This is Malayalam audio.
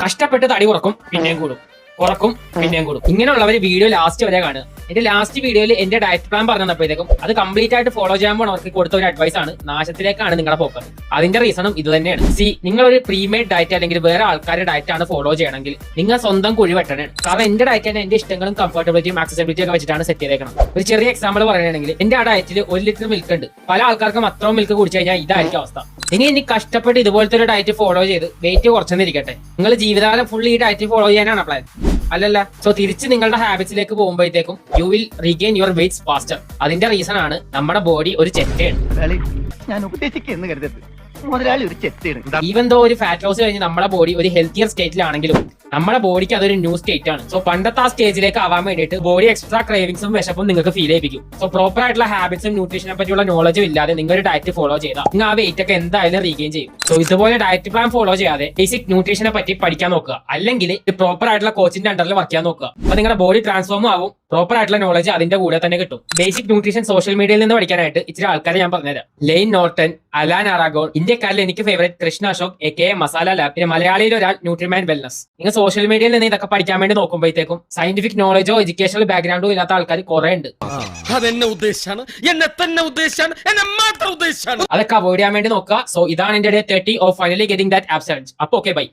കഷ്ടപ്പെട്ട് തടി കുറക്കും പിന്നെയും കൂടും, കുറക്കും പിന്നെയും കൂടും. ഇങ്ങനെയുള്ളവർ വീഡിയോ ലാസ്റ്റ് വരെ കാണുക. എന്റെ ലാസ്റ്റ് വീഡിയോയിൽ എന്റെ ഡയറ്റ് പ്ലാൻ പറഞ്ഞു തന്നപ്പോഴത്തേക്കും അത് കംപ്ലീറ്റ് ആയിട്ട് ഫോളോ ചെയ്യാൻ അവർക്ക് കൊടുത്ത ഒരു അഡ്വൈസ് ആണ്. നാശത്തിലേക്കാണ് നിങ്ങളുടെ പോക്ക്. അതിന്റെ റീസണും ഇത് തന്നെയാണ്. നിങ്ങൾ ഒരു പ്രീമെയ്ഡ് ഡയറ്റ് അല്ലെങ്കിൽ വേറെ ആൾക്കാരുടെ ഡയറ്റ് ആണ് ഫോളോ ചെയ്യണമെങ്കിൽ നിങ്ങൾ സ്വന്തം കുഴി വെട്ടണേണ്. കാരണം എന്റെ ഡയറ്റ് തന്നെ എന്റെ ഇഷ്ടങ്ങളും കംഫർട്ടബിലിറ്റിയും ആക്സസിബിലിറ്റിയും ഒക്കെ വെച്ചിട്ടാണ് സെറ്റ് ചെയ്തേക്കണം. ഒരു ചെറിയ എക്സാമ്പിൾ പറയുകയാണെങ്കിൽ എന്റെ ആ ഡയറ്റിൽ 1 ലിറ്റർ മിൽക്ക് ഉണ്ട്. പല ആൾക്കാർക്കും അത്രയും മിൽക്ക് കുടിച്ചു കഴിഞ്ഞാൽ ഇതായിരിക്കും അവസ്ഥ. ഇനി കഷ്ടപ്പെട്ട് ഇതുപോലത്തെ ഒരു ഡയറ്റ് ഫോളോ ചെയ്ത് വെയിറ്റ് കുറച്ചെന്നിരിക്കട്ടെ, നിങ്ങൾ ജീവിതകാലം ഫുൾ ഈ ഡയറ്റ് ഫോളോ ചെയ്യാനാണ് പ്ലാൻ? അല്ലല്ല. സോ തിരിച്ച് നിങ്ങളുടെ ഹാബിറ്റ്സിലേക്ക് പോകുമ്പോഴത്തേക്കും you will regain your weights faster. അതിന്റെ റീസൺ ആണ് നമ്മുടെ ബോഡി ഒരു ചെറ്റയാണ്. ഞാൻ ഉപദേശിക്കുന്നു കരുതരുത്, മുതലാളി ഒരു ചെറ്റയാണ്. ഈവൻ ദോ ഒരു ഫാറ്റ് ലോസ് കഴിഞ്ഞ് നമ്മുടെ ബോഡി ഒരു ഹെൽത്തിയർ സ്റ്റേറ്റിലാണെങ്കിലും നമ്മുടെ ബോഡിക്ക് അതൊരു ന്യൂ സ്റ്റേറ്റ് ആണ്. സോ പണ്ടത്തെ ആ സ്റ്റേജിലേക്ക് ആവാൻ വേണ്ടിയിട്ട് ബോഡി എക്സ്ട്രാ ക്രേവിങ്സും വിശപ്പും നിങ്ങൾക്ക് ഫീൽ ചെയ്യിപ്പിക്കും. സോ പ്രോപ്പർ ആയിട്ടുള്ള ഹാബിറ്റ്സും ന്യൂട്രീഷനെ പറ്റിയുള്ള നോളജും ഇല്ലാതെ നിങ്ങൾ ഒരു ഡയറ്റ് ഫോളോ ചെയ്താൽ നിങ്ങൾ ആ വെയിറ്റ് ഒക്കെ എന്തായാലും റീഗെയിൻ ചെയ്യും. സോ ഇതുപോലെ ഡയറ്റ് പ്ലാൻ ഫോളോ ചെയ്യാതെ ബേസിക് ന്യൂട്രീഷനെ പറ്റി പഠിക്കാൻ നോക്കുക. അല്ലെങ്കിൽ പ്രോപ്പർ ആയിട്ടുള്ള കോച്ചിന്റെ അണ്ടറിൽ വർക്ക് ചെയ്യാൻ നോക്കുക. അപ്പൊ നിങ്ങളുടെ ബോഡി ട്രാൻസ്ഫോം ആവും. പ്രോപ്പർ ആയിട്ടുള്ള നോളജ് അതിന്റെ കൂടെ തന്നെ കിട്ടും. ബേസിക് ന്യൂട്രീഷൻ സോഷ്യൽ മീഡിയയിൽ നിന്ന് പഠിക്കാനായിട്ട് ഇച്ചിരി ആൾക്കാരെ ഞാൻ പറഞ്ഞുതരാം. ലെയ്ൻ നോർട്ടൺ, അലാൻ അറാഗോൺ, ഇന്ത്യക്കാരിൽ എനിക്ക് favourite Krishna Ashok A masala lab, പിന്നെ മലയാളിയിൽ ഒരാൾ ന്യൂട്രിമാൻ വെൽനസ്. നിങ്ങൾ സോഷ്യൽ മീഡിയയിൽ നിന്ന് ഇതൊക്കെ പഠിക്കാൻ വേണ്ടി നോക്കുമ്പോഴത്തേക്കും സയന്റിഫിക് നോളജോ എഡ്യൂക്കേഷണൽ ബാക്ക്ഗ്രൗണ്ടോ ഇല്ലാത്ത ആൾക്കാർ കുറെ ഉണ്ട്. അതൊക്കെ അവോയ്ഡ് ചെയ്യാൻ വേണ്ടി നോക്കുക. സോ ഇതാണ് എന്റെ 30 of finally getting that absence. അപ്പൊ ഓക്കെ ബൈ.